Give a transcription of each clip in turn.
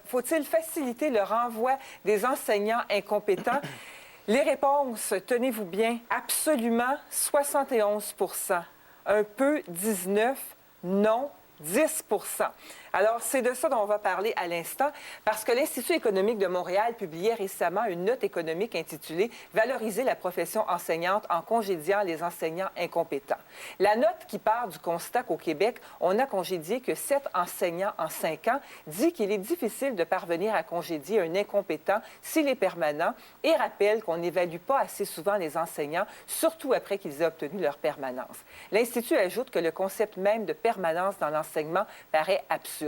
faut-il faciliter le renvoi des enseignants incompétents? Les réponses, tenez-vous bien, absolument 71 %, un peu 19 %, non 10 %. Alors, c'est de ça dont on va parler à l'instant, parce que l'Institut économique de Montréal publiait récemment une note économique intitulée « Valoriser la profession enseignante en congédiant les enseignants incompétents ». La note, qui part du constat qu'au Québec, on a congédié que 7 enseignants en 5 ans, dit qu'il est difficile de parvenir à congédier un incompétent s'il est permanent et rappelle qu'on n'évalue pas assez souvent les enseignants, surtout après qu'ils aient obtenu leur permanence. L'Institut ajoute que le concept même de permanence dans l'enseignement paraît absurde.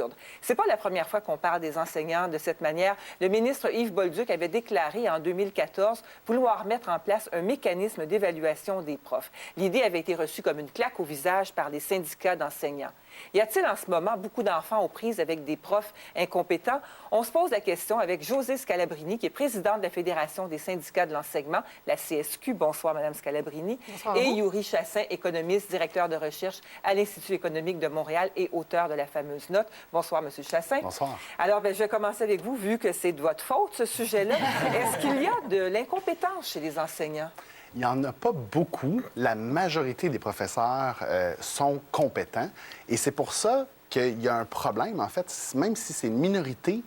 C'est pas la première fois qu'on parle des enseignants de cette manière. Le ministre Yves Bolduc avait déclaré en 2014 vouloir mettre en place un mécanisme d'évaluation des profs. L'idée avait été reçue comme une claque au visage par les syndicats d'enseignants. Y a-t-il en ce moment beaucoup d'enfants aux prises avec des profs incompétents? On se pose la question avec Josée Scalabrini, qui est présidente de la Fédération des syndicats de l'enseignement, la CSQ. Bonsoir, Mme Scalabrini. Bonsoir. Et Yuri Chassin, économiste, directeur de recherche à l'Institut économique de Montréal et auteur de la fameuse note. Bonsoir, M. Chassin. Bonsoir. Alors, je vais commencer avec vous, vu que c'est de votre faute, ce sujet-là. Est-ce qu'il y a de l'incompétence chez les enseignants? Il n'y en a pas beaucoup. La majorité des professeurs sont compétents. Et c'est pour ça qu'il y a un problème, en fait. Même si c'est une minorité,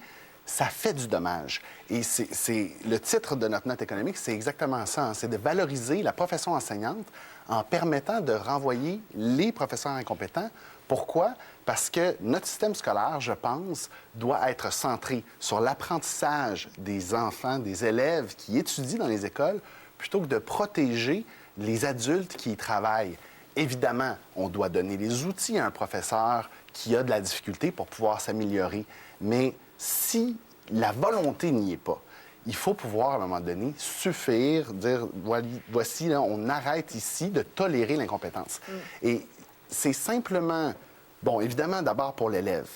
ça fait du dommage. Et le titre de notre note économique, c'est exactement ça. Hein. C'est de valoriser la profession enseignante en permettant de renvoyer les professeurs incompétents. Pourquoi? Parce que notre système scolaire, je pense, doit être centré sur l'apprentissage des enfants, des élèves qui étudient dans les écoles, plutôt que de protéger les adultes qui y travaillent. Évidemment, on doit donner les outils à un professeur qui a de la difficulté pour pouvoir s'améliorer. Mais si la volonté n'y est pas, il faut pouvoir, à un moment donné, suffire, dire, voici, là, on arrête ici de tolérer l'incompétence. Et c'est simplement, bon, évidemment, d'abord pour l'élève.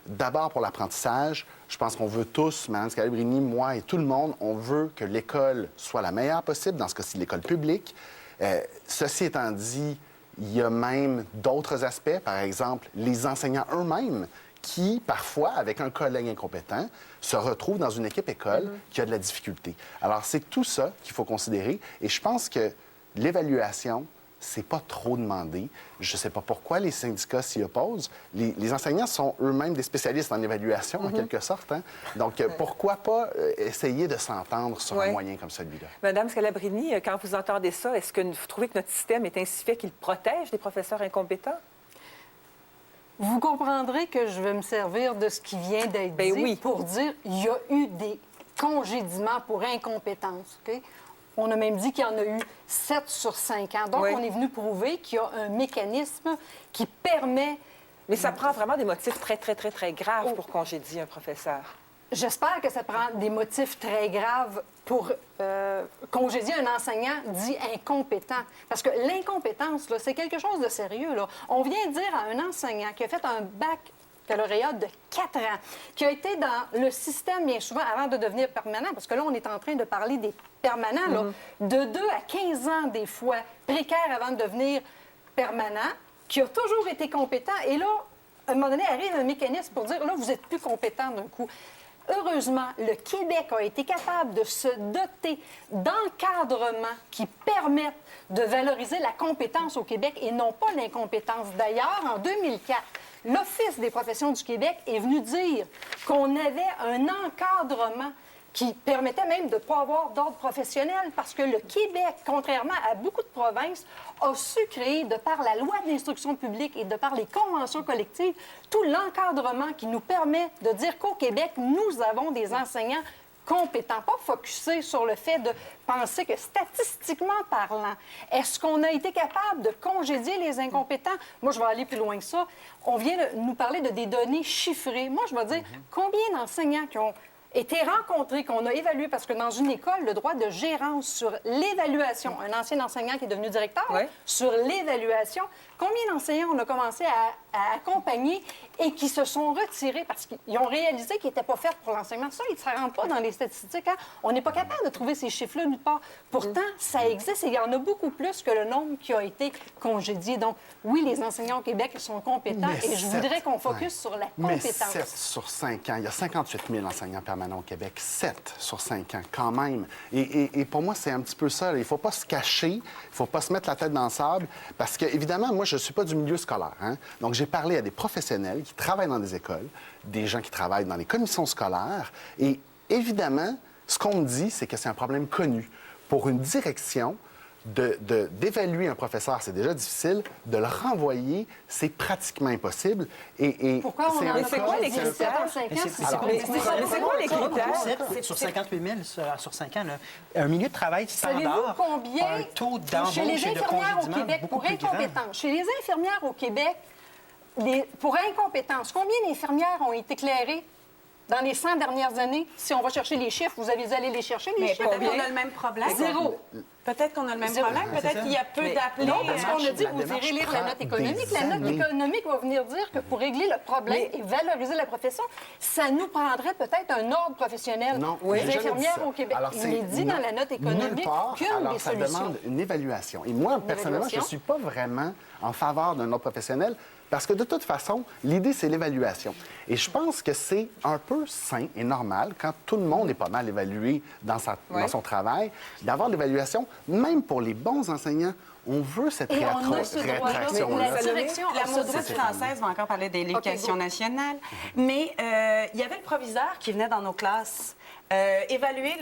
D'abord, pour l'apprentissage, je pense qu'on veut tous, Mme Scalabrini, moi et tout le monde, on veut que l'école soit la meilleure possible, dans ce cas-ci, l'école publique. Ceci étant dit, il y a même d'autres aspects, par exemple, les enseignants eux-mêmes, qui, parfois, avec un collègue incompétent, se retrouvent dans une équipe école qui a de la difficulté. Alors, c'est tout ça qu'il faut considérer. Et je pense que l'évaluation, c'est pas trop demandé. Je ne sais pas pourquoi les syndicats s'y opposent. Les enseignants sont eux-mêmes des spécialistes en évaluation, en quelque sorte. Hein? Donc, pourquoi pas essayer de s'entendre sur un moyen comme celui-là? Madame Scalabrini, quand vous entendez ça, est-ce que vous trouvez que notre système est ainsi fait qu'il protège les professeurs incompétents? Vous comprendrez que je vais me servir de ce qui vient d'être dit pour dire qu'il y a eu des congédiements pour incompétence. Okay? On a même dit qu'il y en a eu 7 sur 5 ans. Donc, on est venu prouver qu'il y a un mécanisme qui permet... Mais ça prend vraiment des motifs très, très, très, très graves pour congédier un professeur. J'espère que ça prend des motifs très graves pour congédier un enseignant dit incompétent. Parce que l'incompétence, c'est quelque chose de sérieux. Là. On vient dire à un enseignant qui a fait un baccalauréat de 4 ans, qui a été dans le système bien souvent avant de devenir permanent, parce que là, on est en train de parler des permanents, là, de 2 à 15 ans des fois, précaires avant de devenir permanent, qui a toujours été compétent. Et là, à un moment donné, arrive un mécanisme pour dire, là, vous êtes plus compétent d'un coup. Heureusement, le Québec a été capable de se doter d'encadrements qui permettent de valoriser la compétence au Québec et non pas l'incompétence. D'ailleurs, en 2004, l'Office des professions du Québec est venu dire qu'on avait un encadrement qui permettait même de ne pas avoir d'ordre professionnel parce que le Québec, contrairement à beaucoup de provinces, a su créer, de par la loi d'instruction publique et de par les conventions collectives, tout l'encadrement qui nous permet de dire qu'au Québec, nous avons des enseignants compétents, pas focusés sur le fait de penser que statistiquement parlant, est-ce qu'on a été capable de congédier les incompétents? Moi, je vais aller plus loin que ça. On vient de nous parler de des données chiffrées. Moi, je vais dire combien d'enseignants qui ont été rencontrés, qu'on a évalués, parce que dans une école, le droit de gérance sur l'évaluation, un ancien enseignant qui est devenu directeur, Ouais. sur l'évaluation, combien d'enseignants on a commencé à accompagner et qui se sont retirés parce qu'ils ont réalisé qu'ils n'étaient pas faits pour l'enseignement. Ça, ils ne se rendent pas dans les statistiques. Hein? On n'est pas capable de trouver ces chiffres-là nulle part. Pourtant, ça existe et il y en a beaucoup plus que le nombre qui a été congédié. Donc, oui, les enseignants au Québec sont compétents Mais et je voudrais qu'on focus sur la Mais compétence. 7 sur 5 ans. Il y a 58 000 enseignants permanents au Québec. 7 sur 5 ans, quand même. Et pour moi, c'est un petit peu ça. Il ne faut pas se cacher, il ne faut pas se mettre la tête dans le sable, parce que, évidemment, moi, je ne suis pas du milieu scolaire. Hein? Donc, j'ai parlé à des professionnels qui travaillent dans des écoles, des gens qui travaillent dans les commissions scolaires. Et évidemment, ce qu'on me dit, c'est que c'est un problème connu. Pour une direction, d'évaluer un professeur, c'est déjà difficile. De le renvoyer, c'est pratiquement impossible. Pourquoi on en a c'est quoi les critères? C'est quoi les critères? Sur 58 000 sur 5 ans, là, un milieu de travail Savez-vous standard a combien, un taux chez les d'embauche et de infirmières au congédiement Québec, beaucoup pour plus grand. incompétence, chez les infirmières au Québec, pour incompétence, combien d'infirmières ont été éclairées dans les 100 dernières années? Si on va chercher les chiffres, vous avez allé les chercher, les Mais chiffres? peut-être qu'on a le même problème. Zéro. Peut-être qu'on a le même Zéro. problème. Peut-être qu'il y a peu d'appelés. Non, parce qu'on a dit, la vous démarche irez lire la prend note économique. des La note années. économique va venir dire que pour régler le problème et valoriser la profession, ça nous prendrait peut-être un ordre professionnel Non, des j'ai jamais dit infirmières ça. au Québec. Alors, Il c'est est dit dans la note nulle économique part. qu'une Alors, des ça solutions. demande une évaluation. Et moi, personnellement, je ne évaluation. suis pas vraiment en faveur d'un ordre professionnel parce que, de toute façon, l'idée, c'est l'évaluation. Et je pense que c'est un peu sain et normal, quand tout le monde est pas mal évalué dans son travail, d'avoir l'évaluation, même pour les bons enseignants. On veut cette Et on a ce droit-là. rétraction-là. La direction La a ce droit. maudite française va encore parler de l'éducation OK, go. nationale. Mais il y avait le proviseur qui venait dans nos classes évaluer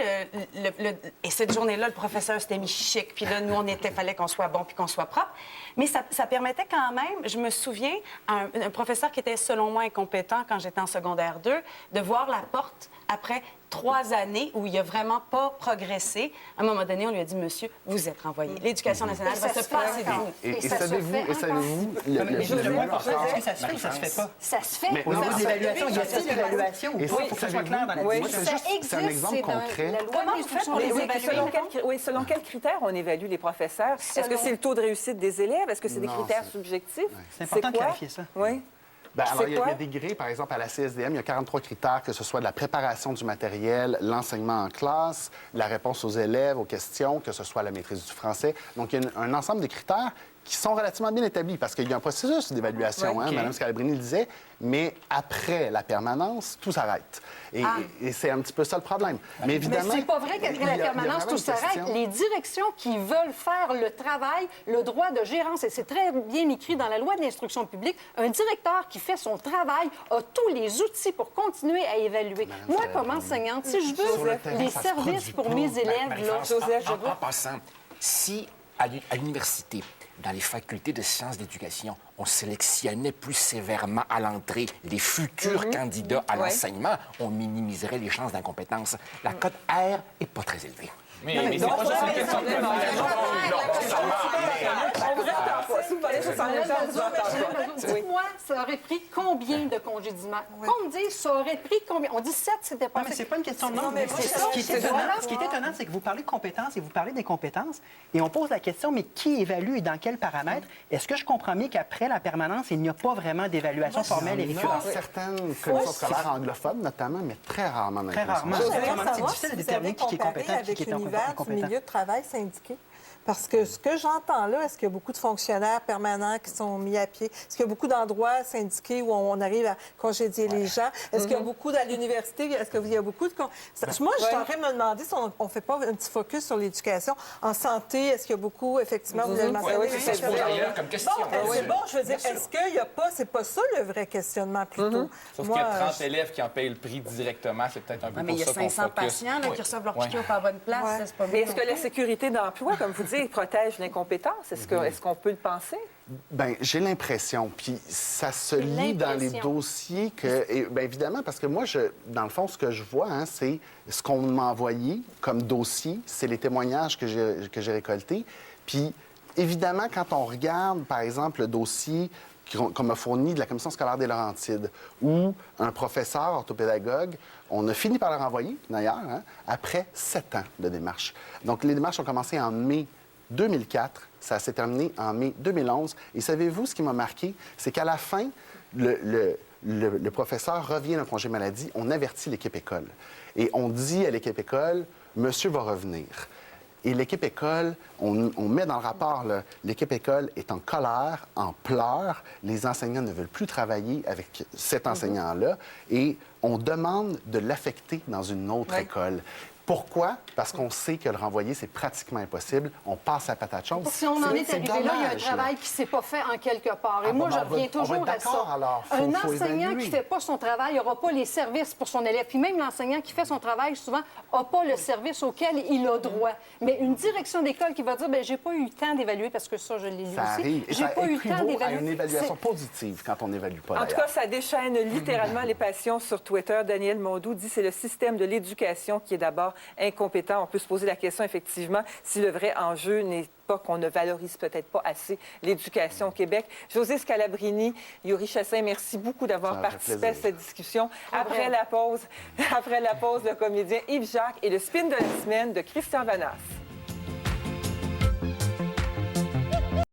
et cette journée-là, le professeur s'était mis chic. Puis là, nous, fallait qu'on soit bon puis qu'on soit propre. Mais ça permettait quand même, je me souviens, un professeur qui était, selon moi, incompétent quand j'étais en secondaire 2, de voir la porte après 3 années où il n'a vraiment pas progressé. À un moment donné, on lui a dit, monsieur, vous êtes renvoyé. L'éducation nationale va se passer de vous. Et ça se savez-vous, fait Mais juste le mot, encore- est-ce que ça se fait ou ça se fait pas? Ça se fait. Mais Au non, niveau de ça- l'évaluation, y a-t-il l'évaluation ou Et pas? ça, Il faut que ça soit savez-vous- clair dans la Oui. discussion. c'est Ça juste- c'est existe, un exemple c'est dans concret. la loi Comment on fait d'instruction pour les des évaluer? Selon quels critères on évalue les professeurs? Est-ce que Selon- c'est le taux de réussite des élèves? Est-ce que c'est des Non, critères c'est- subjectifs? C'est important de quoi? clarifier ça. Oui. Ben, alors, C'est il y a quoi? des grés, par exemple, à la CSDM, il y a 43 critères, que ce soit de la préparation du matériel, l'enseignement en classe, la réponse aux élèves, aux questions, que ce soit la maîtrise du français. Donc, il y a un ensemble de critères qui sont relativement bien établis, parce qu'il y a un processus d'évaluation, Ouais. hein, OK. Mme Scalabrini le disait, mais après la permanence, tout s'arrête. Et c'est un petit peu ça le problème. Mais Mais évidemment... c'est pas vrai il y qu'après a- la il y a permanence, vraiment tout une s'arrête. question. Les directions qui veulent faire le travail, le droit de gérance, et c'est très bien écrit dans la loi de l'instruction publique, un directeur qui fait son travail a tous les outils pour continuer à évaluer. Moi, comme enseignante, si je Sur le veux terrain, les ça se services produit pour pas. mes élèves, là, Marie-France, Joseph, je en vois. passant, si à l'université, dans les facultés de sciences d'éducation, on sélectionnait plus sévèrement à l'entrée les futurs candidats à Ouais. l'enseignement, on minimiserait les chances d'incompétence. La cote R est pas très élevée. Mais c'est pas juste une question de On vous entend pas. Si vous parlez juste en même temps, on vous entend pas. Dites-moi, ça aurait pris combien de congédiements? Qu'on me dise, ça aurait pris combien? On dit 7, c'était pas Non, mais fait. c'est pas une question de nombre. mais C'est c'est ça. Ce qui est étonnant, Voilà. ce qui est étonnant, c'est que vous parlez de compétences et vous parlez d'incompétences, et on pose la question, mais qui évalue et dans quels paramètres? Est-ce que je comprends bien qu'après la permanence, il n'y a pas vraiment d'évaluation formelle et Il y en a récurrente? certaines commissions scolaires anglophones, notamment, mais très rarement dans les Très commissions rarement. scolaires. C'est J'aimerais vraiment savoir difficile de si vous déterminer avez qui est comparé compétent et qui avec est l'univers du incompétent. milieu de travail syndiqué. Parce que ce que j'entends là, est-ce qu'il y a beaucoup de fonctionnaires permanents qui sont mis à pied? Est-ce qu'il y a beaucoup d'endroits syndiqués où on arrive à congédier les gens? Est-ce qu'il y a beaucoup à l'université? Est-ce qu'il y a beaucoup de... Moi, je suis en train de me demander si on ne fait pas un petit focus sur l'éducation. En santé, est-ce qu'il y a beaucoup, effectivement, vous l'avez mentionné? Oui, ça se pose ailleurs comme question. Bon, c'est bon, je veux dire, est-ce qu'il n'y a pas... C'est pas ça le vrai questionnement, plutôt? Sauf Moi, qu'il y a 30 élèves qui en payent le prix directement. C'est peut-être un peu Ouais, mais pour il y a ça qu'on 500 focus. patients là, Oui. qui reçoivent leur Ouais. piqûre pas à bonne place. Ouais. Ça, c'est pas Mais bon. est-ce que la sécurité d'emploi, comme vous dites, protège l'incompétence? Est-ce qu'on peut le penser? Bien, j'ai l'impression, puis ça se lit dans les l'impression. dossiers que... Et, bien, évidemment, parce que moi, dans le fond, ce que je vois, hein, c'est ce qu'on m'a envoyé comme dossier, c'est les témoignages que j'ai récoltés. Puis, évidemment, quand on regarde, par exemple, le dossier qu'on m'a fourni de la commission scolaire des Laurentides, où un professeur orthopédagogue, on a fini par le renvoyer, d'ailleurs, hein, après 7 ans de démarche. Donc, les démarches ont commencé en mai 2004, ça s'est terminé en mai 2011. Et savez-vous, ce qui m'a marqué, c'est qu'à la fin, le professeur revient d'un congé maladie, on avertit l'équipe école. Et on dit à l'équipe école, monsieur va revenir. Et l'équipe école, on met dans le rapport, là, l'équipe école est en colère, en pleurs. Les enseignants ne veulent plus travailler avec cet enseignant-là. Et on demande de l'affecter dans une autre école. Pourquoi? Parce qu'on sait que le renvoyer, c'est pratiquement impossible. On passe à patate chaude. Si on en est arrivé là, il y a un travail qui ne s'est pas fait en quelque part. Et moi, je reviens toujours à ça. Un enseignant qui ne fait pas son travail n'aura pas les services pour son élève. Puis même l'enseignant qui fait son travail, souvent, n'a pas le service auquel il a droit. Mais une direction d'école qui va dire, bien, j'ai pas eu le temps d'évaluer, parce que ça, je l'ai lu aussi. Ça arrive. Et j'ai ça pas eu le temps équivaut à d'évaluer. une évaluation positive quand on n'évalue pas, En tout cas, ça déchaîne littéralement les passions sur Twitter. Daniel Mondou dit c'est le système de l'éducation qui est d'abord incompétent. On peut se poser la question, effectivement, si le vrai enjeu n'est pas qu'on ne valorise peut-être pas assez l'éducation au Québec. José Scalabrini, Yuri Chassin, merci beaucoup d'avoir participé à cette discussion. Après la pause, le comédien Yves Jacques et le spin de la semaine de Christian Vanasse.